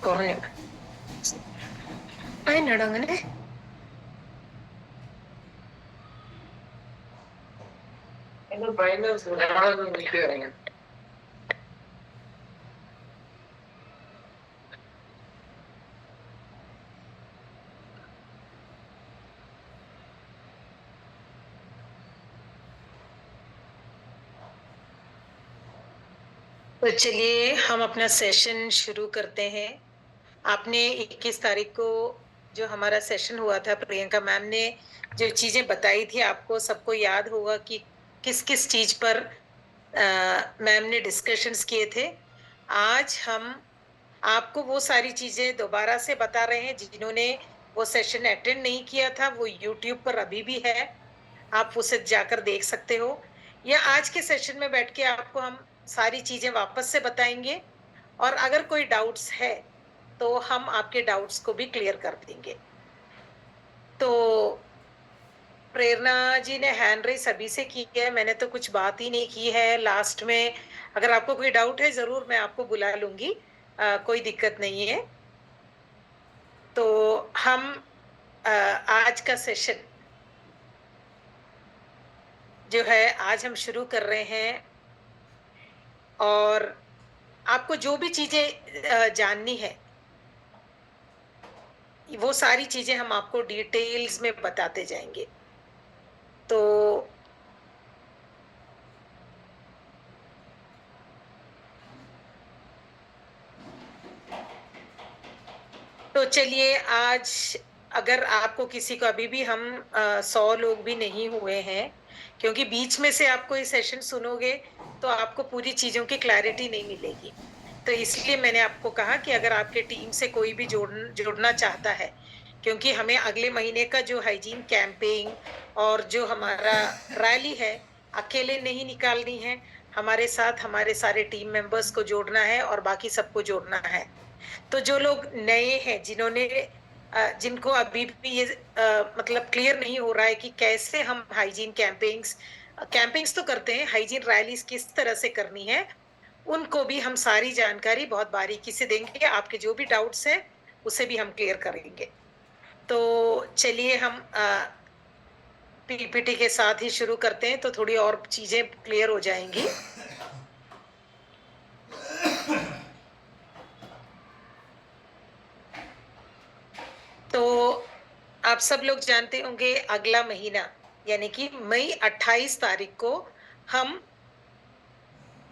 കുറഞ്ഞു അതിനാടോ അങ്ങനെ. तो चलिए हम अपना सेशन शुरू करते हैं। आपने 21 तारीख को जो हमारा सेशन हुआ था, प्रियंका मैम ने जो चीजें बताई थी, आपको सबको याद होगा कि किस किस चीज पर मैम ने डिस्कशंस किए थे। आज हम आपको वो सारी चीजें दोबारा से बता रहे हैं। जिन्होंने वो सेशन अटेंड नहीं किया था, वो यूट्यूब पर अभी भी है, आप उसे जाकर देख सकते हो। या आज के सेशन में बैठ के आपको हम सारी चीजें वापस से बताएंगे, और अगर कोई डाउट्स है तो हम आपके डाउट्स को भी क्लियर कर देंगे। तो प्रेरणा जी ने हैंड रेस अभी से की है, मैंने तो कुछ बात ही नहीं की है लास्ट में। अगर आपको कोई डाउट है जरूर मैं आपको बुला लूंगी, कोई दिक्कत नहीं है। तो हम आज का सेशन जो है आज हम शुरू कर रहे हैं, और आपको जो भी चीजें जाननी है वो सारी चीजें हम आपको डिटेल्स में बताते जाएंगे। तो चलिए आज अगर आपको किसी को अभी भी हम 100 लोग भी नहीं हुए हैं, क्योंकि बीच में से आपको ये सेशन सुनोगे तो आपको पूरी चीजों की क्लैरिटी नहीं मिलेगी। तो इसलिए मैंने आपको कहा कि अगर आपके टीम से कोई भी जोड़ना चाहता है, क्योंकि हमें अगले महीने का जो हाइजीन कैंपेन और जो हमारा रैली है अकेले नहीं निकालनी है, हमारे साथ हमारे सारे टीम मेंबर्स को जोड़ना है और बाकी सबको जोड़ना है। तो जो लोग नए हैं, जिनको अभी भी ये मतलब क्लियर नहीं हो रहा है कि कैसे हम हाइजीन कैंपेन्स तो करते हैं, हाइजीन रैलीज किस तरह से करनी है, उनको भी हम सारी जानकारी बहुत बारीकी से देंगे। आपके जो भी डाउट्स हैं उसे भी हम क्लियर करेंगे। तो चलिए हम पीपीटी के साथ ही शुरू करते हैं, तो थोड़ी और चीजें क्लियर हो जाएंगी। तो आप सब लोग जानते होंगे अगला महीना यानी कि मई 28 तारीख को हम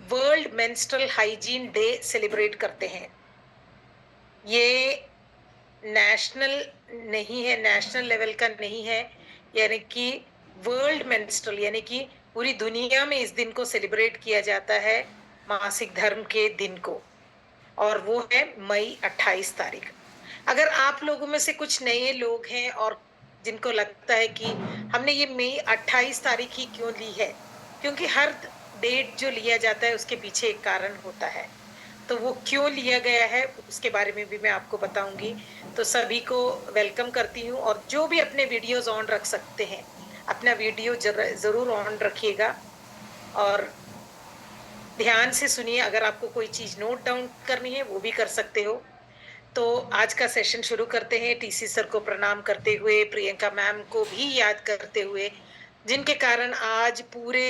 world menstrual hygiene day celebrate करते हैं। ये नेशनल नहीं है, नेशनल लेवल का नहीं है, यानी कि वर्ल्ड मेंस्ट्रुअल यानी कि पूरी दुनिया में इस दिन को सेलिब्रेट किया जाता है, मासिक धर्म के दिन को, और वो है मई 28 तारीख। अगर आप लोगों में से कुछ नए लोग हैं और जिनको लगता है कि हमने ये मई 28 तारीख ही क्यों ली है, क्योंकि हर डेट जो लिया जाता है उसके पीछे एक कारण होता है, तो वो क्यों लिया गया है उसके बारे में भी मैं आपको बताऊंगी। तो सभी को वेलकम करती हूँ, और जो भी अपने वीडियोस ऑन रख सकते हैं अपना वीडियो जरूर ऑन रखिएगा और ध्यान से सुनिए। अगर आपको कोई चीज नोट डाउन करनी है वो भी कर सकते हो। तो आज का सेशन शुरू करते हैं, टीसी सर को प्रणाम करते हुए, प्रियंका मैम को भी याद करते हुए, जिनके कारण आज पूरे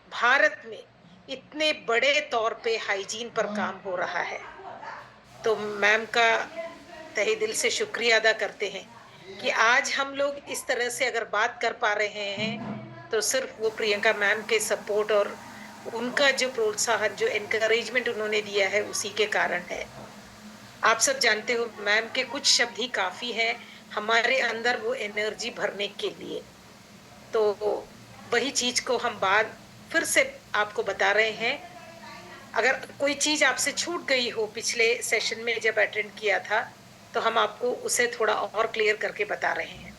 भारत में इतने बड़े तौर पे हाइजीन पर काम हो रहा है। तो मैम का तहे दिल से शुक्रिया अदा करते हैं कि आज हम लोग इस तरह से अगर बात कर पा रहे हैं तो सिर्फ वो प्रियंका मैम के सपोर्ट और उनका जो प्रोत्साहन, जो एनकरेजमेंट उन्होंने दिया है उसी के कारण है। आप सब जानते हो मैम के कुछ शब्द ही काफी है हमारे अंदर वो एनर्जी भरने के लिए। तो वही चीज को हम बाद फिर से आपको बता रहे हैं। अगर कोई चीज आपसे छूट गई हो पिछले सेशन में जब अटेंड किया था, तो हम आपको उसे थोड़ा और क्लियर करके बता रहे हैं।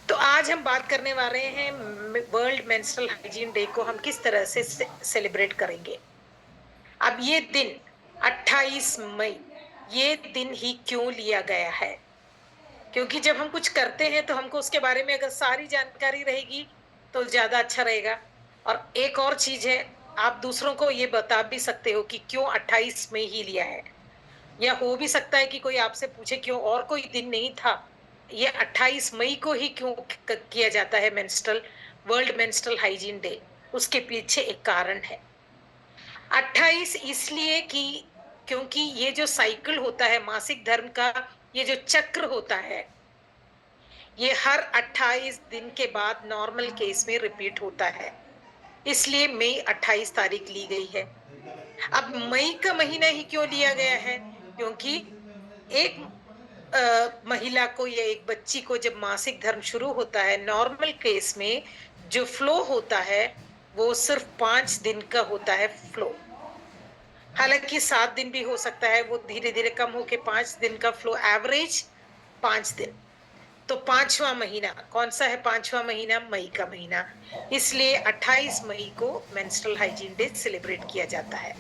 तो आज हम बात करने वाले हैं वर्ल्ड मेंस्ट्रुअल हाइजीन डे को हम किस तरह से सेलिब्रेट करेंगे। अब ये दिन 28 मई, ये दिन ही क्यों लिया गया है, क्योंकि जब हम कुछ करते हैं तो हमको उसके बारे में अगर सारी जानकारी रहेगी तो ज्यादा अच्छा रहेगा। और एक और चीज है, आप दूसरों को ये बता भी सकते हो कि क्यों 28 मई ही लिया है। या हो भी सकता है कि कोई आपसे पूछे क्यों और कोई दिन नहीं था, ये 28 मई को ही क्यों किया जाता है menstrual, world menstrual hygiene day? उसके पीछे एक कारण है। 28 इसलिए कि क्योंकि ये जो साइकिल होता है मासिक धर्म का, ये जो चक्र होता है, ये हर 28 दिन के बाद नॉर्मल केस में रिपीट होता है। इसलिए मई 28 तारीख ली गई है। अब मई का महीना ही क्यों लिया गया है? क्योंकि एक महिला को या एक बच्ची को जब मासिक धर्म शुरू होता है, नॉर्मल केस में जो फ्लो होता है वो सिर्फ 5 दिन का होता है फ्लो। हालांकि 7 दिन भी हो सकता है, वो धीरे धीरे कम होके 5 दिन का फ्लो, एवरेज 5 दिन। तो 5वां महीना कौन सा है? 5वां महीना मई का महीना, इसलिए 28 मई को मेंस्ट्रुअल हाइजीन डे सेलिब्रेट किया जाता है।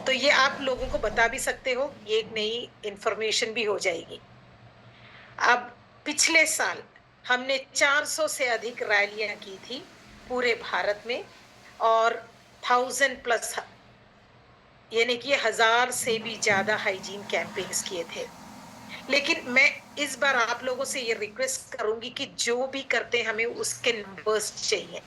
तो ये आप लोगों को बता भी सकते हो, ये एक नई इंफॉर्मेशन भी हो जाएगी। अब पिछले साल हमने 400 से अधिक रैलियां की थी पूरे भारत में, और 1000+ यानी कि 1000 से भी ज्यादा हाइजीन कैंपेन्स किए थे। लेकिन मैं इस बार आप लोगों से ये रिक्वेस्ट करूंगी कि जो भी करते हैं हमें उसके नंबर्स चाहिए,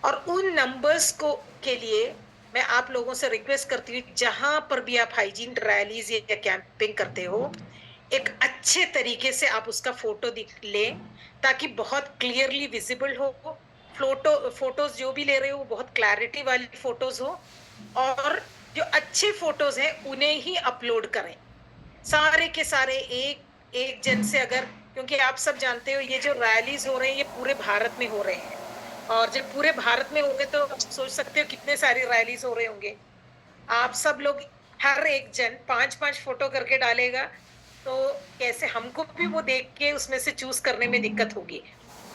और उन नंबर्स को के लिए मैं आप लोगों से रिक्वेस्ट करती हूँ, जहां पर भी आप हाइजीन रैलीज या कैंपिंग करते हो, एक अच्छे तरीके से आप उसका फोटो लें, ताकि बहुत क्लियरली विजिबल हो। फोटोज जो भी ले रहे हो बहुत क्लैरिटी वाली फोटोज हो, और जो अच्छे फोटोज हैं उन्हें ही अपलोड करें। सारे के सारे एक एक जन से, अगर, क्योंकि आप सब जानते हो ये जो रैलीज हो रहे हैं ये पूरे भारत में हो रहे हैं, और जब पूरे भारत में होंगे तो आप सोच सकते हो कितने सारे रैलीज हो रहे होंगे। आप सब लोग, हर एक जन 5-5 फोटो करके डालेगा, तो कैसे हमको भी वो देख के उसमें से चूज करने में दिक्कत होगी।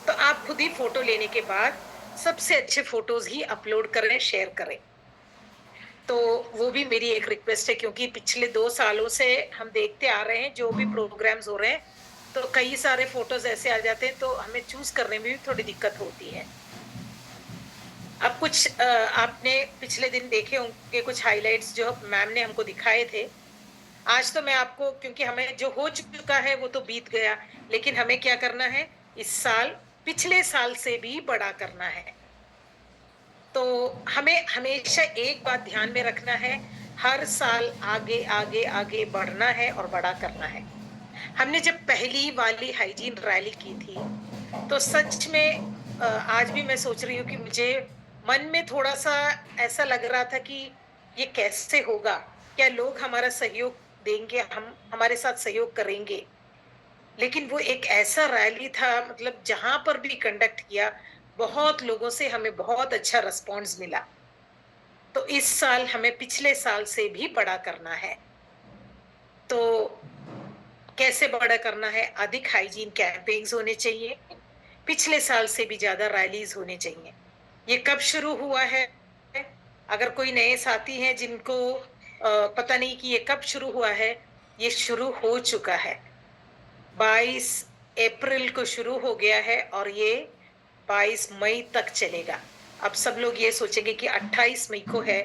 तो आप खुद ही फोटो लेने के बाद सबसे अच्छे फोटोज ही अपलोड करें, शेयर करें। तो वो भी मेरी एक रिक्वेस्ट है, क्योंकि पिछले 2 सालों से हम देखते आ रहे हैं जो भी प्रोग्राम्स हो रहे हैं, तो कई सारे फोटोज ऐसे आ जाते हैं, तो हमें चूज करने में भी थोड़ी दिक्कत होती है। अब कुछ आपने पिछले दिन देखे होंगे कुछ हाइलाइट्स जो मैम ने हमको दिखाए थे। आज तो मैं आपको, क्योंकि हमें जो हो चुका है वो तो बीत गया, लेकिन हमें क्या करना है इस साल, पिछले साल से भी बड़ा करना है। तो हमें हमेशा एक बात ध्यान में रखना है, हर साल आगे आगे आगे बढ़ना है और बड़ा करना है। हमने जब पहली वाली हाइजीन रैली की थी, तो सच में आज भी मैं सोच रही हूँ कि मुझे मन में थोड़ा सा ऐसा लग रहा था कि ये कैसे होगा, क्या लोग हमारा सहयोग देंगे, हम हमारे साथ सहयोग करेंगे। लेकिन वो एक ऐसा रैली था, मतलब जहां पर भी कंडक्ट किया, बहुत लोगों से हमें बहुत अच्छा रिस्पॉन्स मिला। तो इस साल हमें पिछले साल से भी बड़ा करना है। तो कैसे बड़ा करना है? अधिक हाइजीन कैंपेन्स होने चाहिए, पिछले साल से भी ज्यादा रैलीज होने चाहिए। ये कब शुरू हुआ है? अगर कोई नए साथी हैं जिनको पता नहीं कि ये कब शुरू हुआ है, ये शुरू हो चुका है। 22 अप्रैल को शुरू हो गया है और ये 22 मई तक चलेगा। अब सब लोग ये सोचेंगे कि 28 मई को है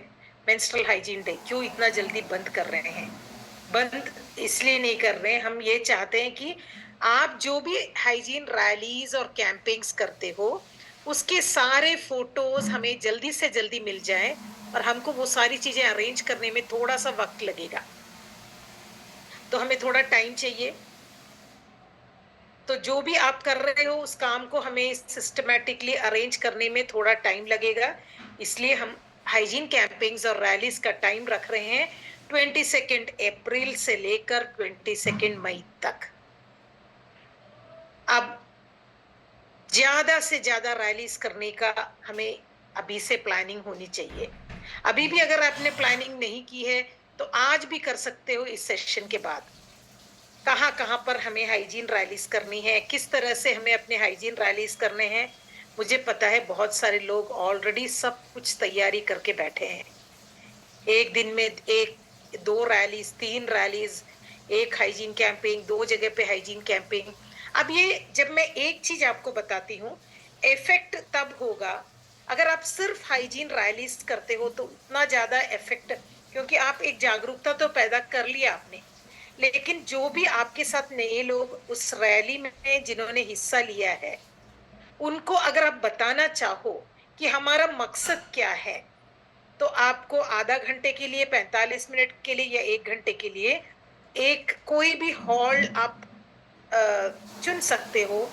मेंस्ट्रुअल हाइजीन डे, क्यों इतना जल्दी बंद कर रहे हैं? बंद इसलिए नहीं कर रहे हैं, हम ये चाहते हैं कि आप जो भी हाइजीन रैलीज और कैंपेन्स करते हो, उसके सारे फोटोज हमें जल्दी से जल्दी मिल जाएं, और हमको वो सारी चीजें अरेंज करने में थोड़ा सा वक्त लगेगा, तो हमें थोड़ा टाइम चाहिए। तो जो भी आप कर रहे हो उस काम को हमें सिस्टमैटिकली अरेंज करने में थोड़ा टाइम लगेगा, इसलिए हम हाइजीन कैंपेन्स और रैलीज का टाइम रख रहे हैं 22 अप्रैल से लेकर 22 मई तक। अब ज्यादा से ज्यादा रैलीज करने का हमें अभी से प्लानिंग होनी चाहिए। अभी भी अगर आपने प्लानिंग नहीं की है तो आज भी कर सकते हो, इस सेशन के बाद। कहाँ कहाँ पर हमें हाइजीन रैलीज करनी है, किस तरह से हमें अपने हाइजीन रैलीज करने हैं। मुझे पता है बहुत सारे लोग ऑलरेडी सब कुछ तैयारी करके बैठे हैं। एक दिन में 1-2 रैलीज, 3 रैलीज, एक हाइजीन कैंपेन, 2 जगह पे हाइजीन कैंपेन। अब ये जब मैं एक चीज आपको बताती हूँ, इफेक्ट तब होगा अगर आप सिर्फ हाइजीन रैलीज करते हो, तो उतना ज्यादा इफेक्ट क्योंकि आप एक जागरूकता तो पैदा कर लिया आपने, लेकिन जो भी आपके साथ नए लोग उस रैली में जिन्होंने हिस्सा लिया है, उनको अगर आप बताना चाहो कि हमारा मकसद क्या है, तो आपको आधा घंटे के लिए, 45 मिनट के लिए या 1 घंटे के लिए एक कोई भी हॉल आप चुन सकते हो,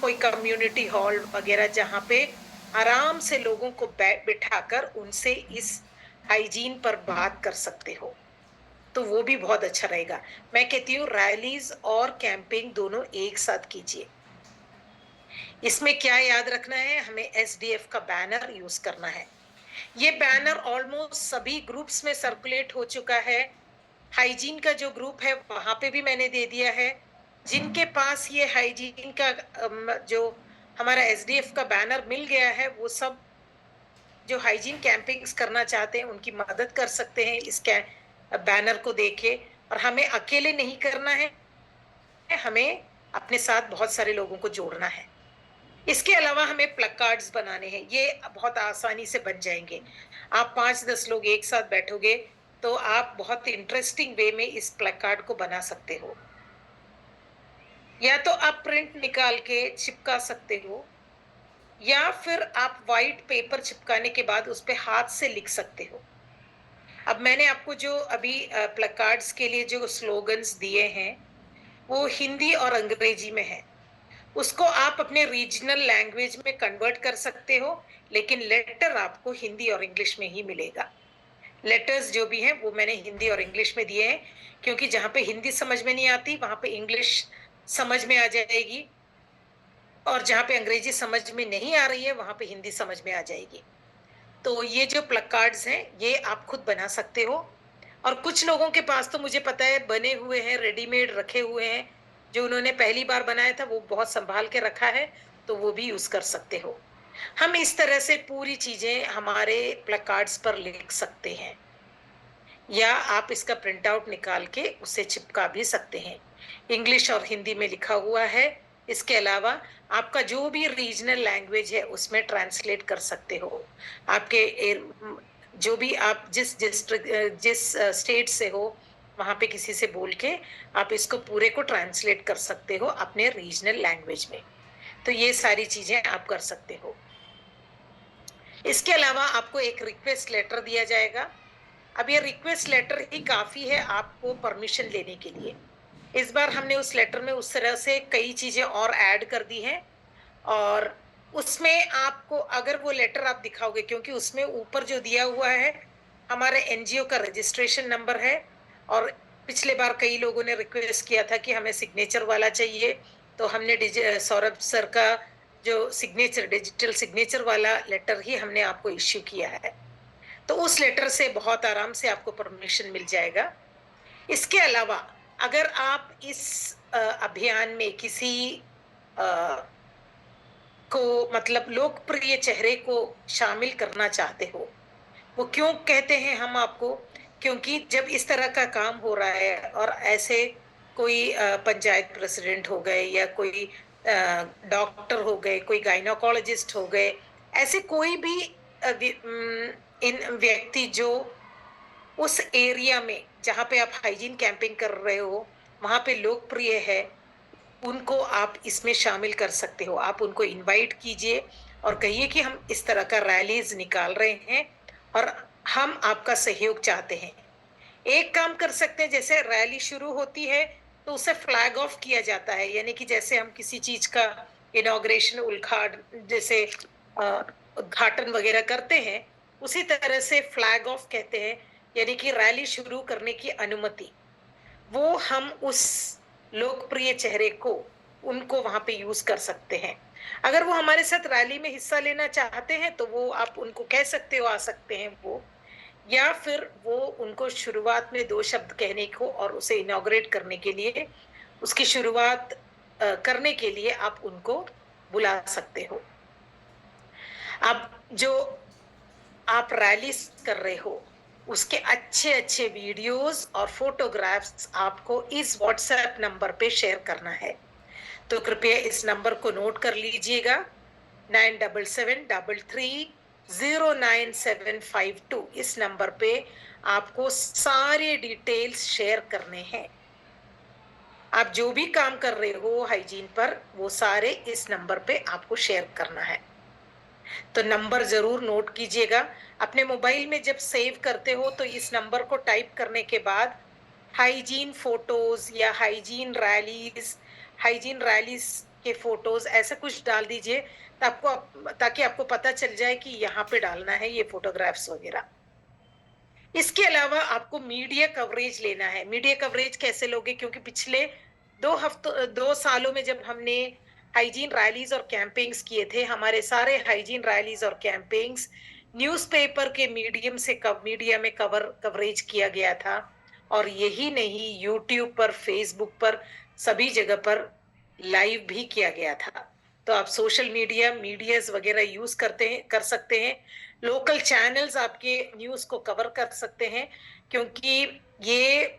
कोई कम्युनिटी हॉल वगैरह, जहां पे आराम से लोगों को बिठाकर उनसे इस हाइजीन पर बात कर सकते हो, तो वो भी बहुत अच्छा रहेगा। मैं कहती हूँ रैलीज और कैंपिंग दोनों एक साथ कीजिए। इसमें क्या याद रखना है, हमें एसडीएफ का बैनर यूज करना है। ये बैनर ऑलमोस्ट सभी ग्रुप्स में सर्कुलेट हो चुका है। हाइजीन का जो ग्रुप है वहां पे भी मैंने दे दिया है। जिनके पास ये हाइजीन का जो हमारा एसडीएफ का बैनर मिल गया है, वो सब जो हाइजीन कैंपिंग्स करना चाहते हैं उनकी मदद कर सकते हैं इस बैनर को देके। और हमें अकेले नहीं करना है, हमें अपने साथ बहुत सारे लोगों को जोड़ना है। इसके अलावा हमें प्लकार्ड्स बनाने हैं, ये बहुत आसानी से बन जाएंगे। आप 5-10 लोग एक साथ बैठोगे तो आप बहुत इंटरेस्टिंग वे में इस प्लकार्ड को बना सकते हो। या तो आप प्रिंट निकाल के चिपका सकते हो, या फिर आप व्हाइट पेपर चिपकाने के बाद उस पे हाथ से लिख सकते हो। अब मैंने आपको जो अभी प्लकार्ड्स के लिए जो स्लोगन्स दिए हैं, वो हिंदी और अंग्रेजी में है। उसको आप अपने रीजनल लैंग्वेज में कन्वर्ट कर सकते हो, लेकिन लेटर आपको हिंदी और इंग्लिश में ही मिलेगा। लेटर्स जो भी हैं वो मैंने हिंदी और इंग्लिश में दिए हैं, क्योंकि जहां पे हिंदी समझ में नहीं आती वहां पे इंग्लिश समझ में आ जाएगी, और जहां पे अंग्रेजी समझ में नहीं आ रही है वहां पे हिंदी समझ में आ जाएगी। तो ये जो प्लकार्ड्स हैं ये आप खुद बना सकते हो, और कुछ लोगों के पास तो मुझे पता है बने हुए हैं, रेडीमेड रखे हुए हैं, जो उन्होंने पहली बार बनाया था वो बहुत संभाल के रखा है, तो वो भी यूज कर सकते हो। हम इस तरह से पूरी चीजें हमारे प्लकार्ड्स पर लिख सकते हैं, या आप इसका प्रिंट आउट निकाल के उसे चिपका भी सकते हैं। इंग्लिश और हिंदी में लिखा हुआ है। इसके अलावा आपका जो भी रीजनल लैंग्वेज है उसमें ट्रांसलेट कर सकते हो। आपके जो भी आप जिस स्टेट से हो वहां पे किसी से बोल के आप इसको पूरे को ट्रांसलेट कर सकते हो अपने रीजनल लैंग्वेज में। तो ये सारी चीजें आप कर सकते हो। इसके अलावा आपको एक रिक्वेस्ट लेटर दिया जाएगा। अब ये रिक्वेस्ट लेटर ही काफी है आपको परमिशन लेने के लिए। इस बार हमने उस लेटर में उस तरह से कई चीजें और ऐड कर दी हैं, और उसमें आपको अगर वो लेटर आप दिखाओगे, क्योंकि उसमें ऊपर जो दिया हुआ है हमारे एनजीओ का रजिस्ट्रेशन नंबर है, और पिछले बार कई लोगों ने रिक्वेस्ट किया था कि हमें सिग्नेचर वाला चाहिए, तो हमने सौरभ सर का जो सिग्नेचर, डिजिटल सिग्नेचर वाला लेटर ही हमने आपको इश्यू किया है। तो उस लेटर से बहुत आराम से आपको परमिशन मिल जाएगा। इसके अलावा अगर आप इस अभियान में किसी को मतलब लोकप्रिय चेहरे को शामिल करना चाहते हो, वो क्यों कहते हैं हम आपको, क्योंकि जब इस तरह का काम हो रहा है और ऐसे कोई पंचायत प्रेसिडेंट हो गए, या कोई डॉक्टर हो गए, कोई गायनोकोलॉजिस्ट हो गए, ऐसे कोई भी इन व्यक्ति जो उस एरिया में जहां पे आप हाइजीन कैंपिंग कर रहे हो वहां पे लोकप्रिय है, उनको आप इसमें शामिल कर सकते हो। आप उनको इनवाइट कीजिए और कहिए कि हम इस तरह का रैलीज निकाल रहे हैं और हम आपका सहयोग चाहते हैं। एक काम कर सकते हैं, जैसे रैली शुरू होती है तो उसे फ्लैग ऑफ किया जाता है, यानी कि जैसे हम किसी चीज का इनॉग्रेशन, जैसे उद्घाटन वगैरह करते हैं, उसी तरह से फ्लैग ऑफ कहते हैं, यानी कि रैली शुरू करने की अनुमति, वो हम उस लोकप्रिय चेहरे को उनको वहां पे यूज कर सकते हैं। अगर वो हमारे साथ रैली में हिस्सा लेना चाहते हैं तो वो आप उनको कह सकते हो, आ सकते हैं वो, या फिर वो उनको शुरुआत में 2 शब्द कहने को और उसे इनॉग्रेट करने के लिए, उसकी शुरुआत करने के लिए आप उनको बुला सकते हो। अब जो आप रैली कर रहे हो उसके अच्छे अच्छे वीडियोस और फोटोग्राफ्स आपको इस व्हाट्सएप नंबर पे शेयर करना है। तो कृपया इस नंबर को नोट कर लीजिएगा, 977334 09752 इस नंबर पे आपको सारे डिटेल्स शेयर करने हैं। आप जो भी काम कर रहे हो हाइजीन पर, वो सारे इस नंबर पे आपको शेयर करना है। तो नंबर जरूर नोट कीजिएगा। अपने मोबाइल में जब सेव करते हो तो इस नंबर को टाइप करने के बाद हाइजीन फोटोज या हाइजीन रैलीज के फोटोज ऐसा कुछ डाल दीजिए, ताकि आपको पता चल जाए कि यहाँ पे डालना है ये फोटोग्राफ्स वगैरह। इसके अलावा आपको मीडिया कवरेज लेना है। मीडिया कवरेज कैसे लोगे, क्योंकि पिछले 2 सालों में जब हमने हाइजीन रैलीज और कैंपेन्स किए थे, हमारे सारे हाइजीन रैलीज और कैंपेन्स न्यूज़पेपर के मीडिया में कवरेज किया गया था, और यही नहीं, यूट्यूब पर, फेसबुक पर, सभी जगह पर लाइव भी किया गया था। तो आप सोशल मीडियाज वगैरह यूज कर सकते हैं। लोकल चैनल्स आपके न्यूज को कवर कर सकते हैं, क्योंकि ये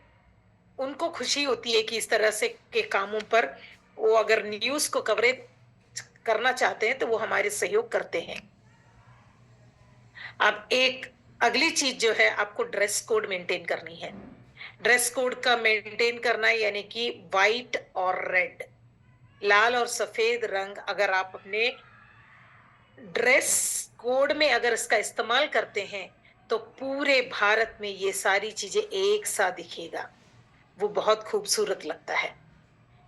उनको खुशी होती है कि इस तरह से के कामों पर वो अगर न्यूज को कवरेज करना चाहते हैं तो वो हमारे सहयोग करते हैं। अब एक अगली चीज जो है, आपको ड्रेस कोड मेंटेन करनी है। ड्रेस कोड का मेंटेन करना यानी कि व्हाइट और रेड, लाल और सफेद रंग अगर आप अपने ड्रेस कोड में अगर इसका इस्तेमाल करते हैं तो पूरे भारत में ये सारी चीजें एक साथ दिखेगा। वो बहुत खूबसूरत लगता है,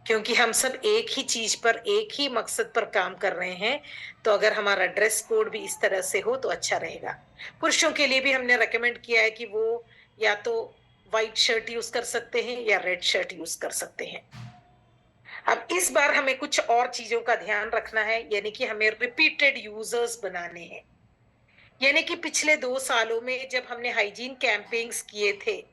क्योंकि हम सब एक ही चीज पर, एक ही मकसद पर काम कर रहे हैं। तो अगर हमारा ड्रेस कोड भी इस तरह से हो तो अच्छा रहेगा। पुरुषों के लिए भी हमने रेकमेंड किया है कि वो या तो व्हाइट शर्ट यूज कर सकते हैं या रेड शर्ट यूज कर सकते हैं। अब इस बार हमें कुछ और चीजों का ध्यान रखना है, यानी कि हमें रिपीटेड यूजर्स बनाने हैं। यानी कि पिछले 2 सालों में जब हमने हाइजीन कैंपेन्स किए थे,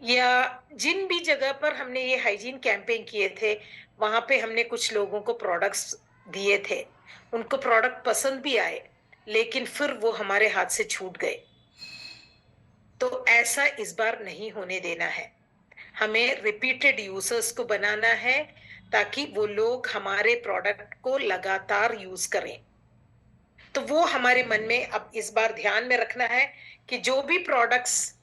या जिन भी जगह पर हमने ये हाइजीन कैंपेन किए थे, वहां पे हमने कुछ लोगों को प्रोडक्ट्स दिए थे। उनको प्रोडक्ट पसंद भी आए, लेकिन फिर वो हमारे हाथ से छूट गए। तो ऐसा इस बार नहीं होने देना है। हमें रिपीटेड यूजर्स को बनाना है, ताकि वो लोग हमारे प्रोडक्ट को लगातार यूज करें। तो वो हमारे मन में अब इस बार ध्यान में रखना है कि जो भी प्रोडक्ट्स,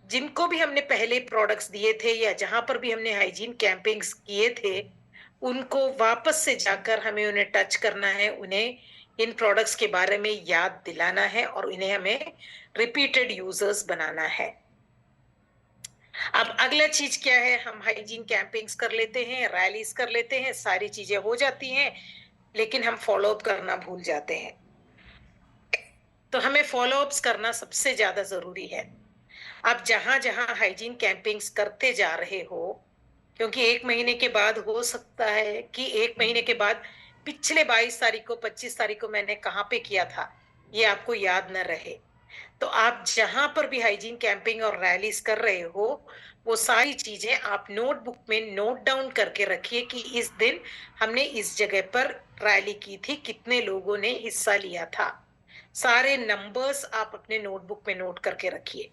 जिनको भी हमने पहले प्रोडक्ट्स दिए थे या जहां पर भी हमने हाइजीन कैंपेन्स किए थे, उनको वापस से जाकर हमें उन्हें टच करना है, उन्हें इन प्रोडक्ट्स के बारे में याद दिलाना है, और इन्हें हमें रिपीटेड यूजर्स बनाना है। अब अगला चीज क्या है, हम हाइजीन कैंपेन्स कर लेते हैं, रैलीज कर लेते हैं, सारी चीजें हो जाती हैं, लेकिन हम फॉलो अप करना भूल जाते हैं। तो हमें फॉलो अप्स करना सबसे ज्यादा जरूरी है। आप जहां जहां हाइजीन कैंपेन्स करते जा रहे हो, क्योंकि 1 महीने के बाद हो सकता है कि 1 महीने के बाद पिछले 22 तारीख को, 25 तारीख को मैंने कहाँ पे किया था, ये आपको याद न रहे। तो आप जहां पर भी हाइजीन कैंपिंग और रैलीज कर रहे हो, वो सारी चीजें आप नोटबुक में नोट डाउन करके रखिए कि इस दिन हमने इस जगह पर रैली की थी, कितने लोगों ने हिस्सा लिया था। सारे नंबर्स आप अपने नोटबुक में नोट करके रखिए।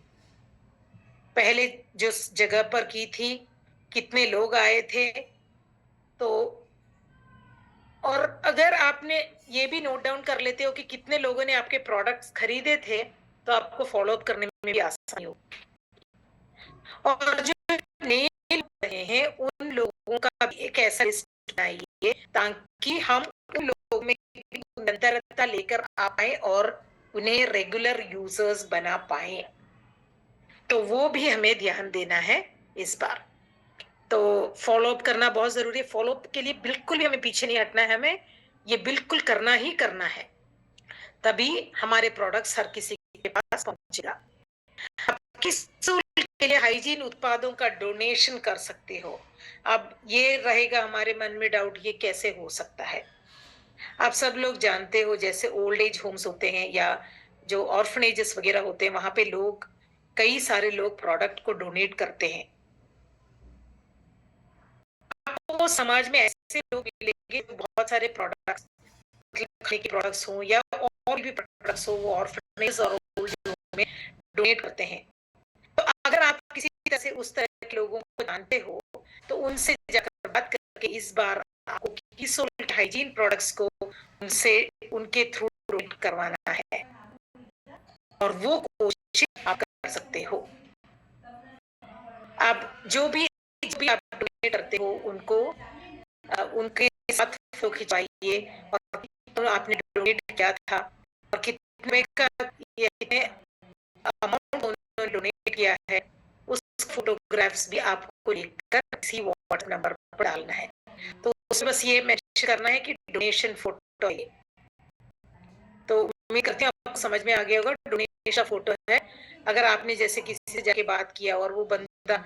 पहले जो जगह पर की थी, कितने लोग आए थे। तो और अगर आपने ये भी नोट डाउन कर लेते हो कि कितने लोगों ने आपके प्रोडक्ट्स खरीदे थे, तो आपको फॉलो अप करने में भी आसानी होगी। और जो नए लोग रहे हैं, उन लोगों का भी एक ऐसा लिस्ट बनाइए, ताकि हम उन लोगों में निरंतरता लेकर आ पाए और उन्हें रेगुलर यूजर्स बना पाए। तो वो भी हमें ध्यान देना है इस बार। तो फॉलो अप करना बहुत जरूरी है। फॉलो अप के लिए बिल्कुल भी हमें पीछे नहीं हटना है, हमें ये बिल्कुल करना ही करना है, तभी हमारे प्रोडक्ट्स हर किसी के पास पहुंचेगा। आप किस के लिए हाइजीन उत्पादों का डोनेशन कर सकते हो। अब ये रहेगा हमारे मन में डाउट, ये कैसे हो सकता है। आप सब लोग जानते हो, जैसे ओल्ड एज होम्स होते हैं या जो ऑर्फनेजेस वगैरह होते हैं, वहां पे लोग, कई सारे लोग प्रोडक्ट को डोनेट करते हैं। आपको समाज में ऐसे लोग मिलेंगे जो बहुत सारे प्रोडक्ट्स, खाने के प्रोडक्ट्स हो या और भी प्रोडक्ट्स हो, वो ऑर्फनेज और ओल्ड होम में डोनेट करते हैं। तो अगर आप किसी तरह से उस तरह के लोगों को जानते हो, तो उनसे जाकर बात करके इस बार आपको कीसोल हाइजीन प्रोडक्ट्स को उनसे उनके थ्रू डोनेट करवाना है और वो कोशिश आप कर सकते हो। आप जो भी आप डोनेट करते हो उनको उनके साथ फोटो खिंचवाइए और तो आपने डोनेट किया था और कितने का कितने अमाउंट उन्होंने डोनेट किया है उस फोटोग्राफ्स भी आपको लिखकर इसी व्हाट्सएप नंबर पर डालना है। तो उसमें बस ये मेंशन करना है कि डोनेशन फोटो है। तो उम्मीद करती हूँ आपको समझ में आ गया होगा। डोनेशन फोटो है, अगर आपने जैसे किसी से जाके बात किया और वो बंदा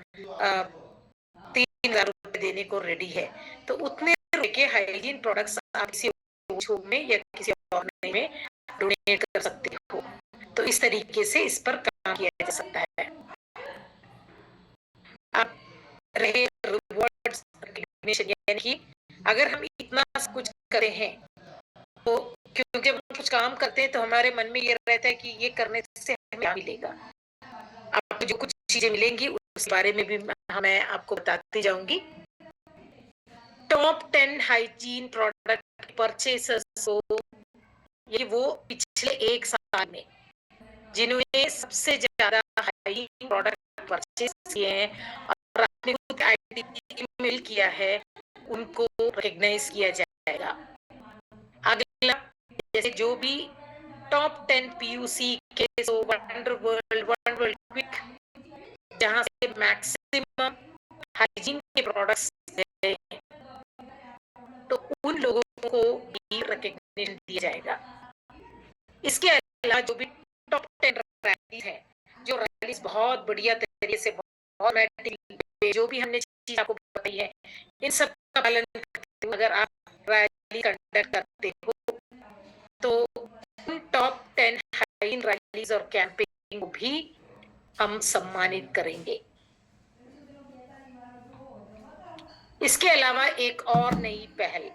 3,000 रुपए देने को रेडी है तो उतने रुपए के हाइजीन प्रोडक्ट्स आप किसी में या किसी और में डोनेट कर सकते हो। तो इस तरीके से इस पर काम किया जा सकता है। आप रहे रिवॉर्ड्स रिकग्निशन, यानी कि अगर हम इतना कुछ करते हैं तो क्योंकि हम कुछ काम करते हैं तो हमारे मन में ये रहता है कि ये करने से हमें क्या मिलेगा। आपको जो कुछ चीजें मिलेंगी उस बारे में भी मैं आपको बताती जाऊंगी। टॉप 10 हाइजीन प्रोडक्ट परचेसेस हो, ये वो पिछले 1 साल में जिन्होंने सबसे ज्यादा हाइजीन प्रोडक्ट परचेस किए हैं और आपने खुद आईडी ईमेल किया है उनको रिकॉग्नाइज किया जाएगा। अगला जैसे जो भी टॉप 10 पीयूसी के वंडरवर्ल्ड क्विक जहां से मैक्सिमम हाइजीन के प्रोडक्ट्स गए तो उन लोगों को भी रिकॉग्निशन दिया जाएगा। इसके अलावा जो भी टॉप 10 रैलीज है, जो रैलीज बहुत बढ़िया तरीके से बहुत जो भी हमने चीज आपको बताई है इन सब का पालन करते हुए अगर आप रैली कंडक्ट करते हो तो उन टॉप 10 हाइजीन रैलीज और कैंपेन को भी हम सम्मानित करेंगे। इसके अलावा एक और नई पहल,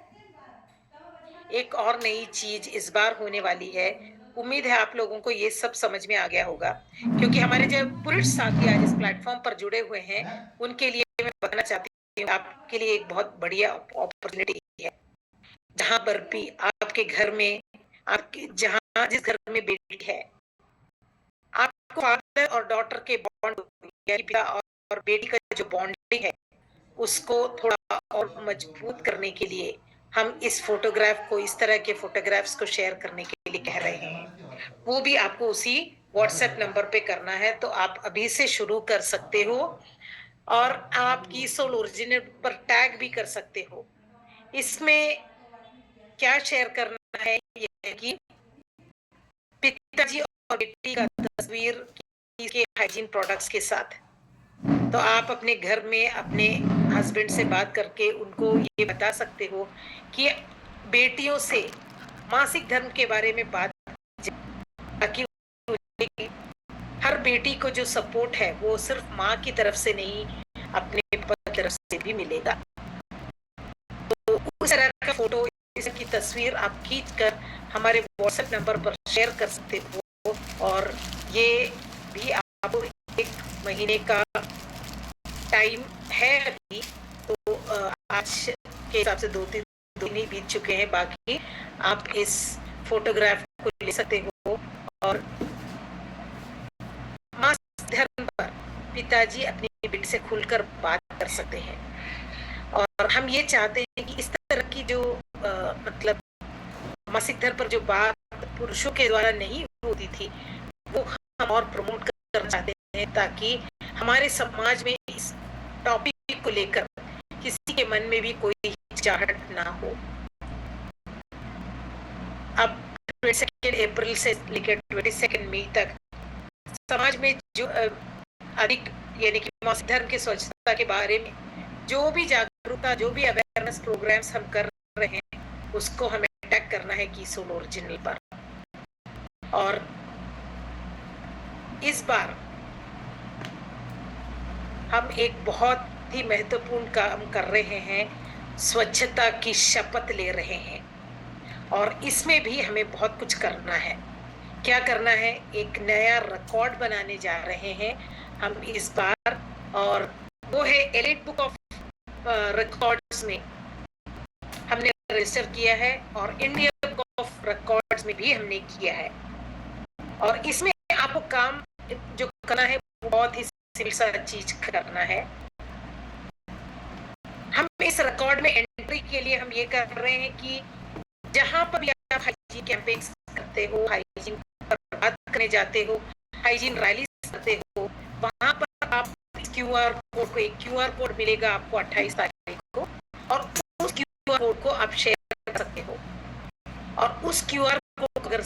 एक और नई चीज इस बार होने वाली है। उम्मीद है आप लोगों को ये सब समझ में आ गया होगा क्योंकि हमारे जो पुरुष साथी आज इस प्लेटफॉर्म पर जुड़े हुए हैं उनके लिए मैं बताना चाहती हूँ आपके लिए एक बहुत बढ़िया अपॉर्चुनिटी है। जहां पर भी आपके घर में आपके जहां जिस घर में बेटी है आपको फादर और डॉटर के बॉन्ड यानी पिता और बेटी का जो बॉन्डिंग है उसको थोड़ा और मजबूत करने के लिए हम इस फोटोग्राफ को इस तरह के फोटोग्राफ्स को शेयर करने के लिए कह रहे हैं। वो भी आपको उसी व्हाट्सएप नंबर पे करना है तो आप अभी से शुरू कर सकते हो और आप कीसोल ओरिजिनल पर टैग भी कर सकते हो। इसमें क्या शेयर करना है ये है कि पिताजी और बेटी का तस्वीर के हाइजीन प्रोडक्ट्स के साथ। तो आप अपने घर में अपने हस्बैंड से बात करके उनको ये बता सकते हो कि बेटियों से मासिक धर्म के बारे में बात ताकि हर बेटी को जो सपोर्ट है वो सिर्फ माँ की तरफ से नहीं अपने पापा की तरफ से भी मिलेगा। तो उस तरह का फोटो की तस्वीर आप खींच कर हमारे व्हाट्सएप नंबर पर शेयर कर सकते हो और ये भी आपको 1 महीने का टाइम है अभी। तो आज के हिसाब से 2-3 दिन ही बीत चुके हैं, बाकी आप इस फोटोग्राफ को ले सकते हो और मासिक धर्म पर पिताजी अपनी बेटी से खुलकर बात कर सकते हैं। और हम ये चाहते हैं कि इस तरह की जो मतलब मासिक धर्म पर जो बात पुरुषों के द्वारा नहीं होती थी वो हम और प्रमोट करना चाहते हैं ताकि हमारे समाज में इस टॉपिक को लेकर किसी के मन में भी कोई हिचकिचाहट ना हो। अब 22 अप्रैल से लेकर 22 मई तक समाज में जो अधिक यानी कि मासिक धर्म की स्वच्छता के बारे में जो भी जागरूकता जो भी अवेयरनेस प्रोग्राम्स हम कर रहे हैं उसको हमें टैग करना है कीसोल ओरिजिनल पर। और इस बार हम एक बहुत ही महत्वपूर्ण काम कर रहे हैं, स्वच्छता की शपथ ले रहे हैं और इसमें भी हमें बहुत कुछ करना है। क्या करना है? एक नया रिकॉर्ड बनाने जा रहे हैं हम इस बार और वो है एलिट बुक ऑफ रिकॉर्ड्स में रजिस्टर किया है और इंडिया बुक ऑफ रिकॉर्ड्स में भी हमने किया है। और इसमें आपको काम जो करना है वो बहुत ही सिंपल सा चीज करना है। हम इस रिकॉर्ड में एंट्री के लिए हम ये कर रहे हैं कि जहां पर भी आप हाइजीन कैंपेन्स करते हो, हाइजीन पर बात करने जाते हो, हाइजीन रैलीज करते हो, वहां पर आप क्यूआर कोड को, एक क्यूआर कोड मिलेगा आपको 28 तारीख को, और उस क्यूआर कोड को आप शेयर कर सकते हो। और उस क्यूआर कोड अगर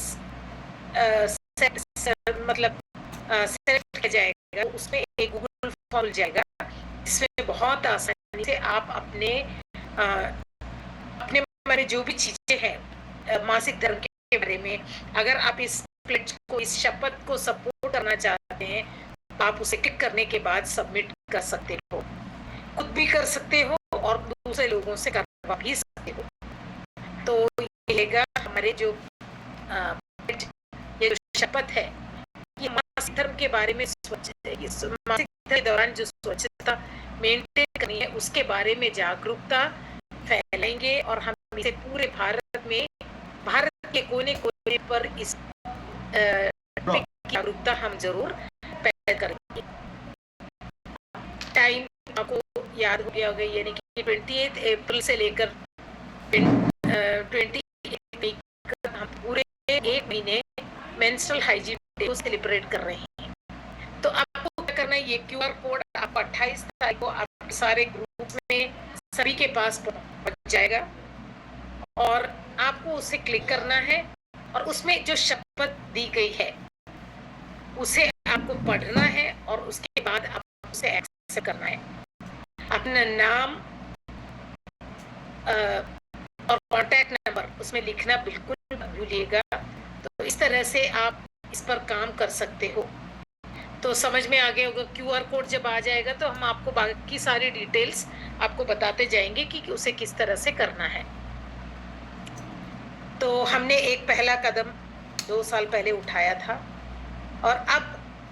मतलब सेलेक्ट किया जाएगा, उसमें एक गूगल फॉर्म जाएगा, जिसमें बहुत आसानी से आप अपने हमारे जो भी चीजें हैं मासिक धर्म के बारे में, अगर आप इस प्लेट को, इस शपथ को सपोर्ट करना चाहते हैं, आप उसे क्लिक करने के बाद सबमिट कर सकते हो। खुद भी कर सकते हो और दूसरे लोगों से करवा भी सकते हो। तो ये हमारे जो ये जो शपथ है, ये मासिक धर्म के बारे में मासिक धर्म के दौरान जो स्वच्छता मेंटेन करनी है उसके बारे में जागरूकता फैलाएंगे, और हम इसे पूरे भारत में, भारत के कोने कोने पर इस जागरूकता हम जरूर पैदा करेंगे। टाइम आपको याद हो गया होगा, यानी कि 28 अप्रैल से लेकर 28 मई हम पूरे एक महीने मेंस्ट्रुअल हाइजीन डे को सेलिब्रेट कर रहे हैं। तो आपको क्या करना है, ये क्यूआर कोड आपको 28 तारीख को आप सारे ग्रुप में सभी के पास पहुंच जाएगा, और आपको उसे क्लिक करना है, और उसमें जो शपथ दी गई है उसे आपको पढ़ना है, और उसके बाद आपको उसे एक्सेप्ट करना है। अपना नाम और कॉन्टैक्ट नंबर उसमें लिखना बिल्कुल मत भूलिएगा। तो इस तरह से आप इस पर काम कर सकते हो। तो समझ में आ गया होगा। क्यूआर कोड जब आ जाएगा तो हम आपको बाकी सारी डिटेल्स आपको बताते जाएंगे कि उसे किस तरह से करना है। तो हमने एक पहला कदम 2 साल पहले उठाया था, और अब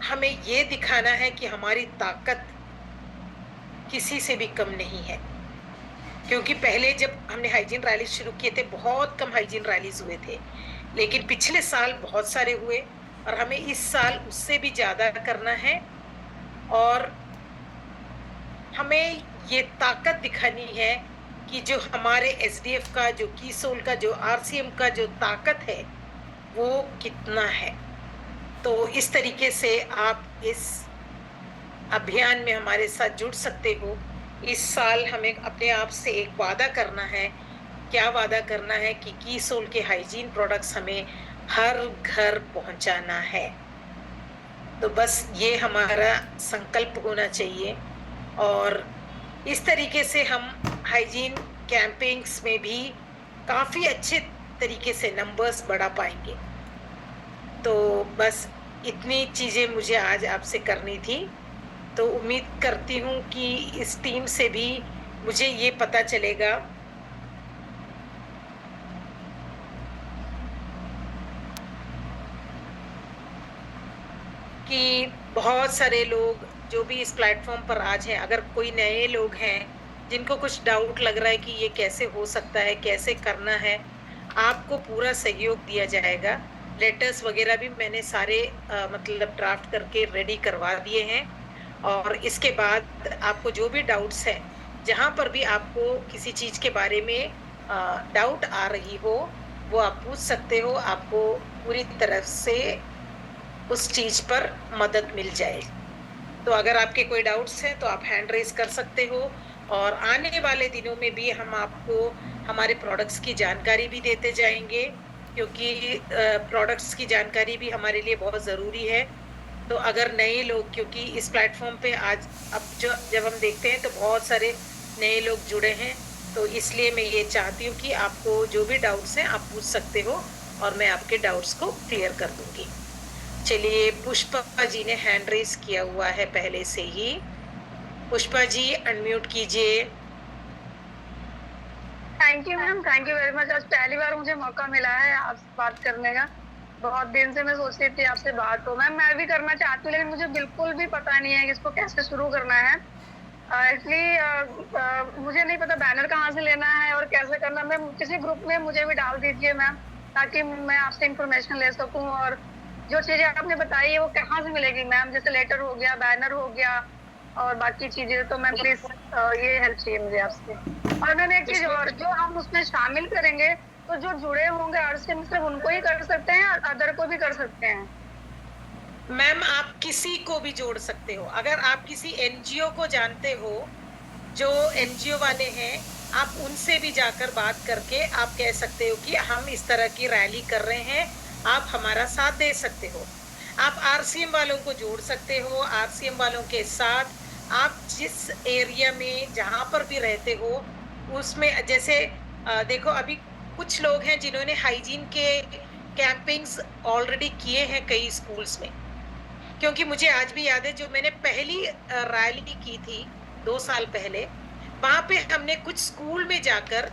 हमें ये दिखाना है कि हमारी ताकत किसी से भी कम नहीं है। क्योंकि पहले जब हमने हाइजीन रैली शुरू किए थे, बहुत कम हाइजीन रैलीज हुए थे, लेकिन पिछले साल बहुत सारे हुए, और हमें इस साल उससे भी ज़्यादा करना है। और हमें ये ताकत दिखानी है कि जो हमारे एसडीएफ का, जो कीसोल का, जो आरसीएम का जो ताकत है वो कितना है। तो इस तरीके से आप इस अभियान में हमारे साथ जुड़ सकते हो। इस साल हमें अपने आप से एक वादा करना है। क्या वादा करना है कि कीसोल के हाइजीन प्रोडक्ट्स हमें हर घर पहुंचाना है। तो बस ये हमारा संकल्प होना चाहिए, और इस तरीके से हम हाइजीन कैंपेन्स में भी काफ़ी अच्छे तरीके से नंबर्स बढ़ा पाएंगे। तो बस इतनी चीज़ें मुझे आज आपसे करनी थी। तो उम्मीद करती हूँ कि इस टीम से भी मुझे ये पता चलेगा कि बहुत सारे लोग जो भी इस प्लेटफॉर्म पर आज हैं, अगर कोई नए लोग हैं जिनको कुछ डाउट लग रहा है कि ये कैसे हो सकता है, कैसे करना है, आपको पूरा सहयोग दिया जाएगा। लेटर्स वगैरह भी मैंने सारे मतलब ड्राफ्ट करके रेडी करवा दिए हैं, और इसके बाद आपको जो भी डाउट्स हैं, जहाँ पर भी आपको किसी चीज़ के बारे में डाउट आ रही हो, वो आप पूछ सकते हो। आपको पूरी तरफ से उस चीज़ पर मदद मिल जाए। तो अगर आपके कोई डाउट्स हैं तो आप हैंड रेज कर सकते हो, और आने वाले दिनों में भी हम आपको हमारे प्रोडक्ट्स की जानकारी भी देते जाएंगे, क्योंकि प्रोडक्ट्स की जानकारी भी हमारे लिए बहुत ज़रूरी है। तो अगर नए लोग, क्योंकि इस प्लेटफॉर्म पे आज अब जब हम देखते हैं तो बहुत सारे नए लोग जुड़े हैं, तो इसलिए मैं ये चाहती हूँ कि आपको जो भी डाउट्स हैं आप पूछ सकते हो, और मैं आपके डाउट्स को क्लियर कर दूँगी। चलिए, पुष्पा जी ने हैंड रेस किया हुआ है पहले से ही। पुष्पा जी अनम्यूट कीजिए। Thank you ma'am, thank you very much. आज पहली बार मुझे मौका मिला है आपसे बात करने का। बहुत दिन से मैं सोच रही थी आपसे बात हो। मैम मैं भी करना चाहती हूँ, लेकिन मुझे बिल्कुल भी पता नहीं है कि इसको कैसे शुरू करना है। एक्चुअली मुझे नहीं पता बैनर कहाँ से लेना है और कैसे करना। मैं किसी ग्रुप में मुझे भी डाल दीजिए मैम, ताकि मैं आपसे इंफॉर्मेशन ले सकूं। और जो चीजें आपने बताई है वो कहाँ से मिलेगी मैम? जैसे लेटर हो गया, बैनर हो गया और बाकी चीजें, तो मैम प्लीज ये हेल्प चाहिए मुझे आपसे। और मैम एक चीज और, जो हम उसमें शामिल करेंगे तो जो जुड़े होंगे आरसीएम में, सिर्फ उनको ही कर सकते हैं और अदर को भी कर सकते हैं? मैम आप किसी को भी जोड़ सकते हो। अगर आप किसी एनजीओ को जानते हो, जो एनजीओ वाले हैं, आप उनसे भी जाकर बात करके आप कह सकते हो कि हम इस तरह की रैली कर रहे हैं, आप हमारा साथ दे सकते हो। आप आरसीएम वालों को जोड़ सकते हो। आरसीएम वालों के साथ आप जिस एरिया में जहां पर भी रहते हो उसमें, जैसे देखो अभी कुछ लोग हैं जिन्होंने हाइजीन के कैंपिंग्स ऑलरेडी किए हैं कई स्कूल्स में। क्योंकि मुझे आज भी याद है, जो मैंने पहली रैली की थी 2 साल पहले, वहां पे हमने कुछ स्कूल में जाकर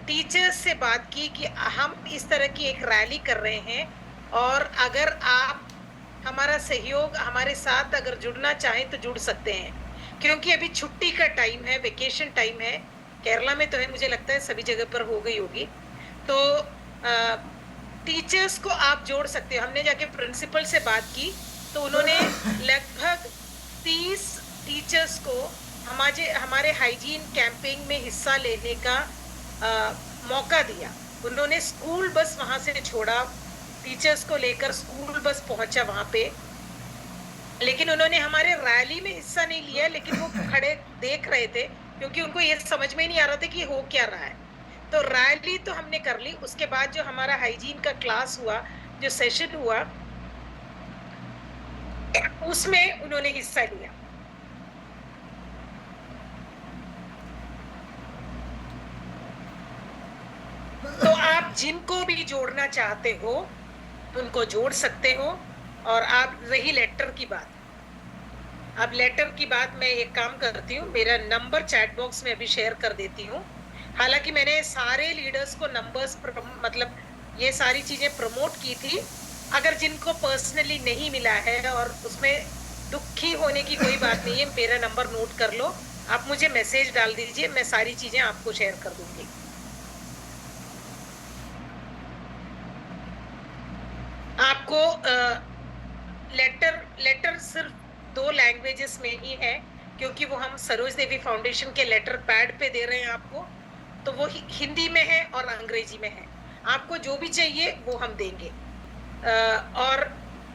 टीचर्स से बात की कि हम इस तरह की एक रैली कर रहे हैं और अगर आप हमारा सहयोग, हमारे साथ अगर जुड़ना चाहें तो जुड़ सकते हैं। क्योंकि अभी छुट्टी का टाइम है, वेकेशन टाइम है। केरला में तो है, मुझे लगता है सभी जगह पर हो गई होगी। तो टीचर्स को आप जोड़ सकते हो। हमने जाके प्रिंसिपल से बात की तो उन्होंने लगभग 30 टीचर्स को हमारे हाइजीन कैंपेन में हिस्सा लेने का मौका दिया। उन्होंने स्कूल बस वहां से छोड़ा, टीचर्स को लेकर स्कूल बस पहुंचा वहां पे। लेकिन उन्होंने हमारे रैली में हिस्सा नहीं लिया, लेकिन वो खड़े देख रहे थे क्योंकि उनको ये समझ में नहीं आ रहा था कि हो क्या रहा है। तो रैली तो हमने कर ली। उसके बाद जो हमारा हाइजीन का क्लास हुआ, जो सेशन हुआ, उसमें उन्होंने हिस्सा लिया। तो आप जिनको भी जोड़ना चाहते हो उनको जोड़ सकते हो। और आप रही लेटर की बात, अब लेटर की बात मैं एक काम करती हूँ, मेरा नंबर चैट बॉक्स में अभी शेयर कर देती हूँ। हालांकि मैंने सारे लीडर्स को नंबर्स, मतलब ये सारी चीजें प्रमोट की थी। अगर जिनको पर्सनली नहीं मिला है और उसमें दुखी होने की कोई बात नहीं है, मेरा नंबर नोट कर लो, आप मुझे मैसेज डाल दीजिए, मैं सारी चीजें आपको शेयर कर दूंगी। आपको लेटर सिर्फ 2 लैंग्वेजेस में ही है, क्योंकि वो हम सरोज देवी फाउंडेशन के लेटर पैड पे दे रहे हैं आपको। तो वो हिंदी में है और अंग्रेजी में है। आपको जो भी चाहिए वो हम देंगे। और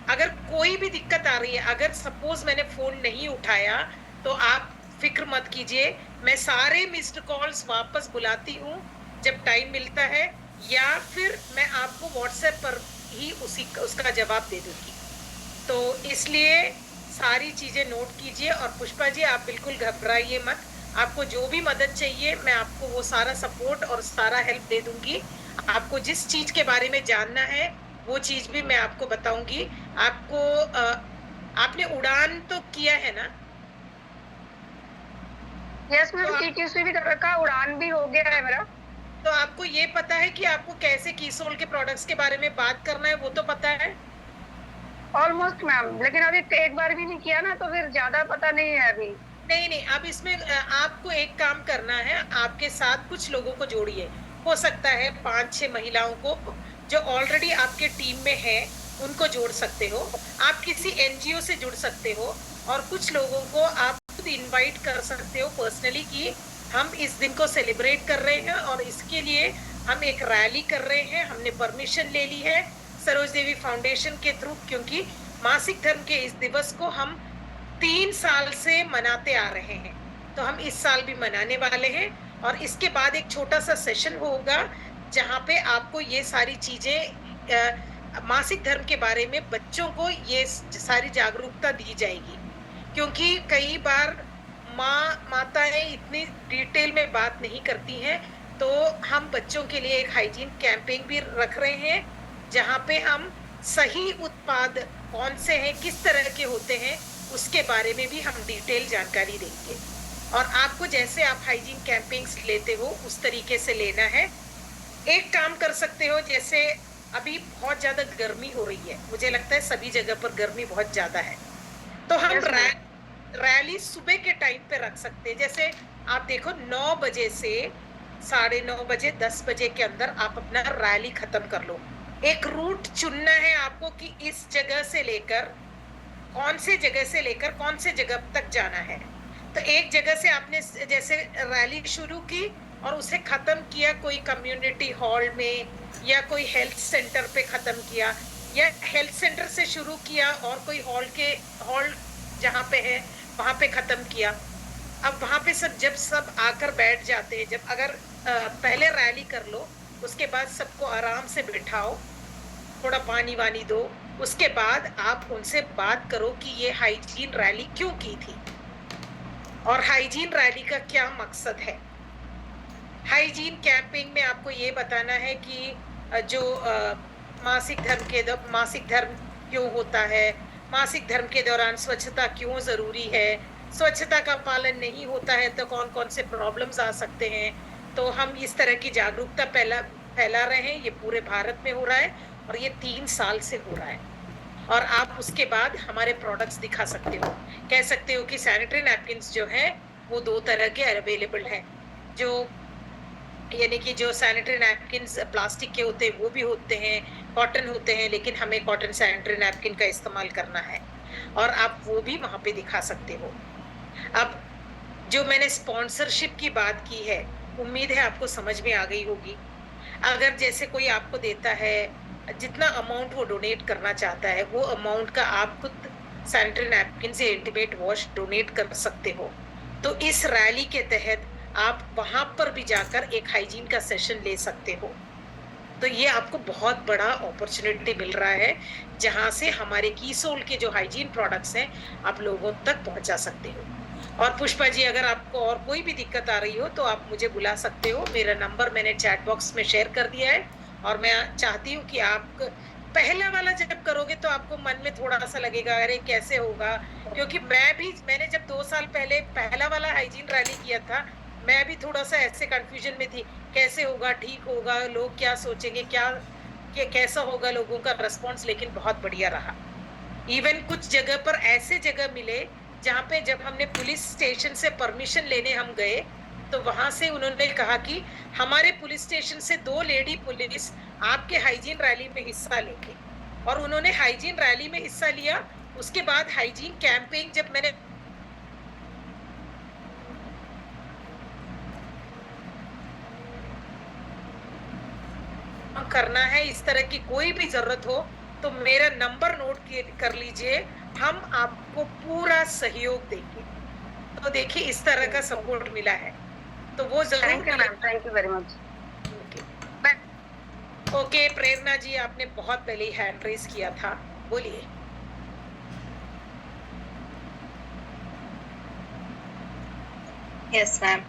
अगर कोई भी दिक्कत आ रही है, अगर सपोज मैंने फोन नहीं उठाया तो आप फिक्र मत कीजिए, मैं सारे मिस्ड कॉल्स वापस बुलाती हूँ जब टाइम मिलता है, या फिर मैं आपको व्हाट्सएप पर ही उसका जवाब दे दूंगी। तो इसलिए सारी चीजें नोट कीजिए। और पुष्पा जी, आप बिल्कुल घबराइए मत। आपको जो भी मदद चाहिए मैं आपको वो सारा सपोर्ट और सारा हेल्प दे दूंगी। आपको जिस चीज के बारे में जानना है वो चीज भी मैं आपको बताऊंगी। आपको आपने उड़ान तो किया है ना? यस मैम, टीटीसी भी कर रखा, उड़ान भी हो गया है मेरा। तो आपको ये पता है कि आपको कैसे कीसोल के प्रोडक्ट्स के बारे में बात करना है, वो तो पता है? ऑलमोस्ट मैम, लेकिन अभी एक बार भी नहीं किया ना, तो फिर ज्यादा पता नहीं है अभी। नहीं, अब इसमें आपको एक काम करना है, आपके साथ कुछ लोगों को जोड़िए। हो सकता है 5-6 महिलाओं को जो ऑलरेडी आपके टीम में है उनको जोड़ सकते हो। आप किसी एनजीओ से जुड़ सकते हो और कुछ लोगों को आप खुद इनवाइट कर सकते हो पर्सनली कि हम इस दिन को सेलिब्रेट कर रहे हैं और इसके लिए हम एक रैली कर रहे हैं। हमने परमिशन ले ली है सरोज देवी फाउंडेशन के थ्रू, क्योंकि मासिक धर्म के इस दिवस को हम 3 साल से मनाते आ रहे हैं। तो हम इस साल भी मनाने वाले हैं। और इसके बाद एक छोटा सा सेशन होगा जहां पे आपको ये सारी चीजें, मासिक धर्म के बारे में बच्चों को ये सारी जागरूकता दी जाएगी। क्योंकि कई बार माताएं इतनी डिटेल में बात नहीं करती हैं। तो हम बच्चों के लिए एक हाइजीन कैंपेन भी रख रहे हैं, जहां पे हम सही उत्पाद कौन से हैं, किस तरह के होते हैं, उसके बारे में भी हम डिटेल जानकारी देंगे। और आपको जैसे आप हाइजीन कैंपेन्स लेते हो उस तरीके से लेना है। एक काम कर सकते हो, जैसे अभी बहुत ज्यादा गर्मी हो रही है, मुझे लगता है सभी जगह पर गर्मी बहुत ज्यादा है, तो हम रैली सुबह के टाइम पे रख सकते हैं। जैसे आप देखो 9 बजे से 9:30 बजे 10 बजे के अंदर आप अपना रैली खत्म कर लो। एक रूट चुनना है आपको कि इस जगह से लेकर कौन से जगह तक जाना है। तो एक जगह से आपने जैसे रैली शुरू की और उसे खत्म किया कोई कम्युनिटी हॉल में या कोई हेल्थ सेंटर पे खत्म किया, या हेल्थ सेंटर से शुरू किया और कोई हॉल जहाँ पे है वहां पे खत्म किया। अब वहां पे जब सब आकर बैठ जाते हैं, जब अगर पहले रैली कर लो, उसके बाद सबको आराम से बिठाओ, थोड़ा पानी वानी दो, उसके बाद आप उनसे बात करो कि ये हाइजीन रैली क्यों की थी और हाइजीन रैली का क्या मकसद है। हाइजीन कैंपेनिंग में आपको ये बताना है कि जो मासिक धर्म क्यों होता है, मासिक धर्म के दौरान स्वच्छता क्यों जरूरी है, स्वच्छता का पालन नहीं होता है तो कौन कौन से प्रॉब्लम्स आ सकते हैं। तो हम इस तरह की जागरूकता फैला रहे हैं। ये पूरे भारत में हो रहा है और ये 3 साल से हो रहा है। और आप उसके बाद हमारे प्रोडक्ट्स दिखा सकते हो, कह सकते हो कि सैनिटरी नैपकिन्स जो है वो 2 तरह के अवेलेबल हैं, जो यानी कि जो सैनिटरी नैपकिन्स प्लास्टिक के होते हैं वो भी होते हैं, कॉटन होते हैं, लेकिन हमें कॉटन सैनिटरी नैपकिन का इस्तेमाल करना है और आप वो भी वहाँ पे दिखा सकते हो। अब जो मैंने स्पॉन्सरशिप की बात की है, उम्मीद है आपको समझ में आ गई होगी। अगर जैसे कोई आपको देता है, जितना अमाउंट वो डोनेट करना चाहता है, वो अमाउंट का आप खुद सैनिटरी नैपकिन से इंटीमेट वॉश डोनेट कर सकते हो। तो इस रैली के तहत आप वहां पर भी जाकर एक हाइजीन का सेशन ले सकते हो। तो ये आपको बहुत बड़ा अपॉर्चुनिटी मिल रहा है, जहां से हमारे कीसोल के जो हाइजीन प्रोडक्ट्स हैं आप लोगों तक पहुंचा सकते हो। और पुष्पा जी, अगर आपको और कोई भी दिक्कत आ रही हो तो आप मुझे बुला सकते हो। मेरा नंबर मैंने चैट बॉक्स में शेयर कर दिया है और मैं चाहती हूँ कि आप पहला वाला जब करोगे तो आपको मन में थोड़ा सा लगेगा अरे कैसे होगा, क्योंकि मैंने जब 2 साल पहले पहला वाला हाइजीन रैली किया था, मैं भी थोड़ा सा ऐसे कंफ्यूजन में थी, कैसे होगा, ठीक होगा, लोग क्या सोचेंगे, कैसा होगा लोगों का रिस्पॉन्स, लेकिन बहुत बढ़िया रहा। इवन कुछ जगह पर ऐसे जगह मिले जहाँ पे जब हमने पुलिस स्टेशन से परमिशन लेने हम गए तो वहां से उन्होंने कहा कि हमारे पुलिस स्टेशन से 2 लेडी पुलिस आपके हाइजीन रैली में हिस्सा लेंगे, और उन्होंने हाइजीन रैली में हिस्सा लिया। उसके बाद हाइजीन कैंपेनिंग जब मैंने करना है, इस तरह की कोई भी जरूरत हो तो मेरा नंबर नोट कर लीजिए, हम आपको पूरा सहयोग देंगे। तो देखिए इस तरह का सपोर्ट मिला है, तो वो जरूर। Thank you very much. Okay Prerna ji, आपने बहुत पहले हैंड रेज किया था, बोलिए। Yes ma'am.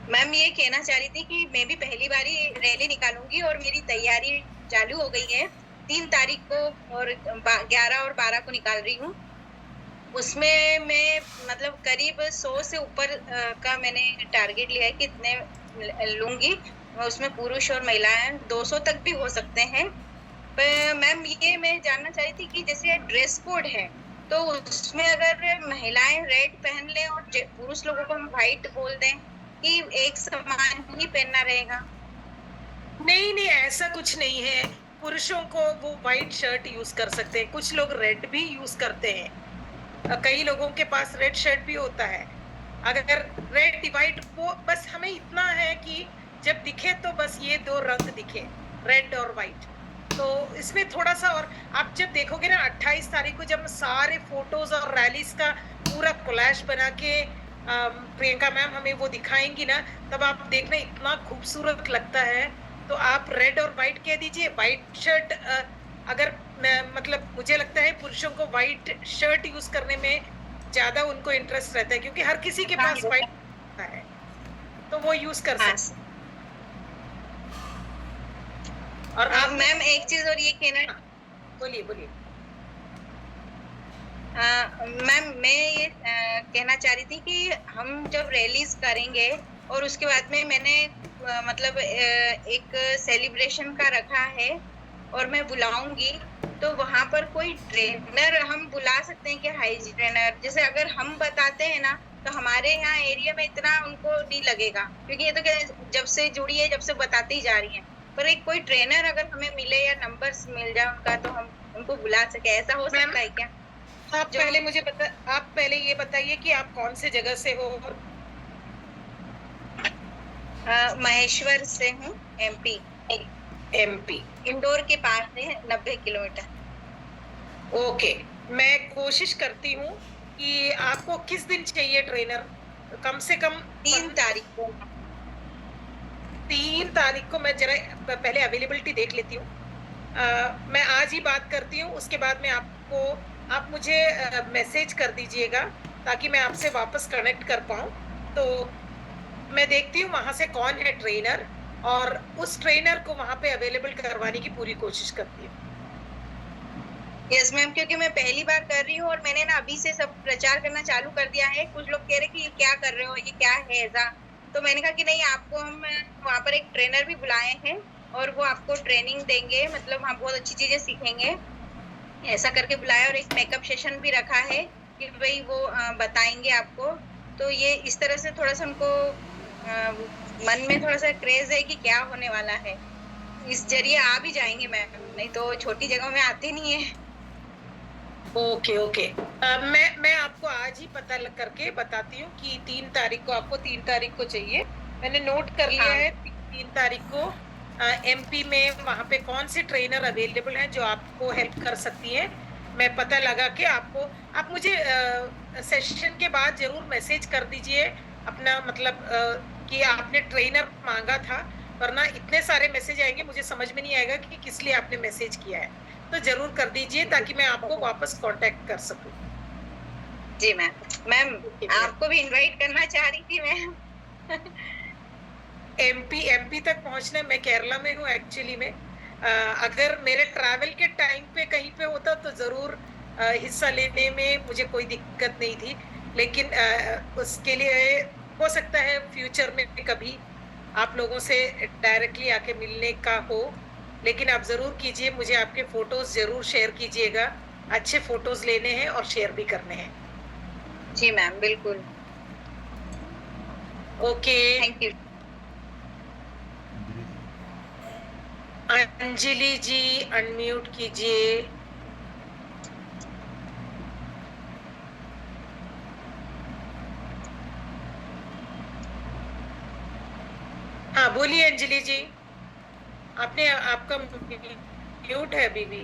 मैम ये कहना चाह रही थी कि मैं भी पहली बार ही रैली निकालूंगी और मेरी तैयारी चालू हो गई है। 3 तारीख को और 11 और 12 को निकाल रही हूँ। उसमें मैं मतलब करीब 100 से ऊपर का मैंने टारगेट लिया है कि इतने लूंगी। उसमें पुरुष और महिलाएं 200 तक भी हो सकते हैं। पर मैम ये मैं जानना चाह रही थी कि जैसे ड्रेस कोड है तो उसमें अगर महिलाएं रेड पहन लें और पुरुष लोगों को हम व्हाइट बोल दें कि एक समान ही पहनना रहेगा? नहीं, ऐसा कुछ नहीं है। पुरुषों को वो व्हाइट शर्ट यूज कर सकते हैं, कुछ लोग रेड भी यूज करते हैं, कई लोगों के पास रेड शर्ट भी होता है। अगर रेड व्हाइट, वो बस हमें इतना है कि जब दिखे तो बस ये 2 रंग दिखे, रेड और व्हाइट। तो इसमें थोड़ा सा, और आप जब देखोगे ना 28 तारीख को जब सारे फोटोज और रैलीज का पूरा कोलैश बना के प्रियंका मैम हमें वो दिखाएंगी ना, तब आप देखना इतना खूबसूरत लगता है। तो आप रेड और व्हाइट कह दीजिए। व्हाइट शर्ट अगर मतलब मुझे लगता है पुरुषों को व्हाइट शर्ट यूज करने में ज्यादा उनको इंटरेस्ट रहता है, क्योंकि हर किसी के पास व्हाइट होता है, तो वो यूज कर सकते। और आप मैम एक चीज और ये कहना, बोलिए। मैम मैं ये कहना चाह रही थी कि हम जब रैलीज करेंगे और उसके बाद में मैंने मतलब एक सेलिब्रेशन का रखा है और मैं बुलाऊंगी तो वहाँ पर कोई ट्रेनर हम बुला सकते हैं कि हाइजीन ट्रेनर, जैसे अगर हम बताते हैं ना तो हमारे यहाँ एरिया में इतना उनको नहीं लगेगा, क्योंकि ये तो क्या जब से जुड़ी है, जब से बताती ही जा रही हैं। पर एक कोई ट्रेनर अगर हमें मिले या नंबर्स मिल जाए उनका, तो हम उनको बुला सके, ऐसा हो मैम, सकता है क्या? आप पहले ये बताइए कि आप कौन से जगह से हो? महेश्वर से हूँ, एमपी। एमपी। इंदौर के पास है, 90 किलोमीटर। ओके, मैं कोशिश करती हूँ कि आपको किस दिन चाहिए ट्रेनर? कम से कम 3 तारीख को। 3 तारीख को। मैं जरा पहले अवेलेबिलिटी देख लेती हूँ। मैं आज ही बात करती हूँ, उसके बाद में आप मुझे मैसेज कर दीजिएगा ताकि मैं आपसे वापस कनेक्ट कर पाऊँ। तो मैं देखती हूँ वहां से कौन है ट्रेनर, और उस ट्रेनर को वहां पे अवेलेबल करवाने की पूरी कोशिश करती हूँ। यस मैम, क्योंकि मैं पहली बार कर रही हूँ और मैंने ना अभी से सब प्रचार करना चालू कर दिया है। कुछ लोग कह रहे कि ये क्या कर रहे हो, ये क्या है ऐसा, तो मैंने कहा कि नहीं, आपको हम वहाँ पर एक ट्रेनर भी बुलाए हैं और वो आपको ट्रेनिंग देंगे, मतलब हम बहुत अच्छी चीजें सीखेंगे, ऐसा करके बुलाया। और एक मेकअप सेशन भी रखा है कि भाई वो बताएंगे आपको। तो ये इस तरह से थोड़ा सा उनको मन में थोड़ा सा क्रेज है कि क्या होने वाला है। इस जरिए आ भी जाएंगे मैम, नहीं तो छोटी जगहों में आते नहीं है। Okay okay. मैं आपको आज ही पता करके बताती हूँ कि 3 तारीख को, आपको 3 तारीख को चाहिए। मैंने नोट कर लिया है 3 तारीख को एमपी में वहां पे कौन से ट्रेनर अवेलेबल हैं जो आपको हेल्प कर सकती हैं। मैं पता लगा के आप मुझे सेशन के बाद जरूर मैसेज कर दीजिए अपना, मतलब कि आपने ट्रेनर मांगा था, वरना इतने सारे मैसेज आएंगे मुझे समझ में नहीं आएगा कि किस लिए आपने मैसेज किया है। तो जरूर कर दीजिए ताकि मैं आपको वापस कांटेक्ट कर सकूं। जी मैम आपको भी इनवाइट करना चाह रही थी मैं। एमपी तक पहुंचना, मैं केरला में हूँ एक्चुअली में। अगर मेरे ट्रैवल के टाइम पे कहीं पे होता तो जरूर हिस्सा लेने में मुझे कोई दिक्कत नहीं थी, लेकिन उसके लिए हो सकता है फ्यूचर में कभी आप लोगों से डायरेक्टली आके मिलने का हो। लेकिन आप जरूर कीजिए, मुझे आपके फोटोज जरूर शेयर कीजिएगा। अच्छे फोटोज लेने हैं और शेयर भी करने हैं। जी मैम, बिल्कुल। Okay, thank you. Anjali ji unmute कीजिए। हाँ बोलिए अंजलि जी, आपका म्यूट है अभी भी।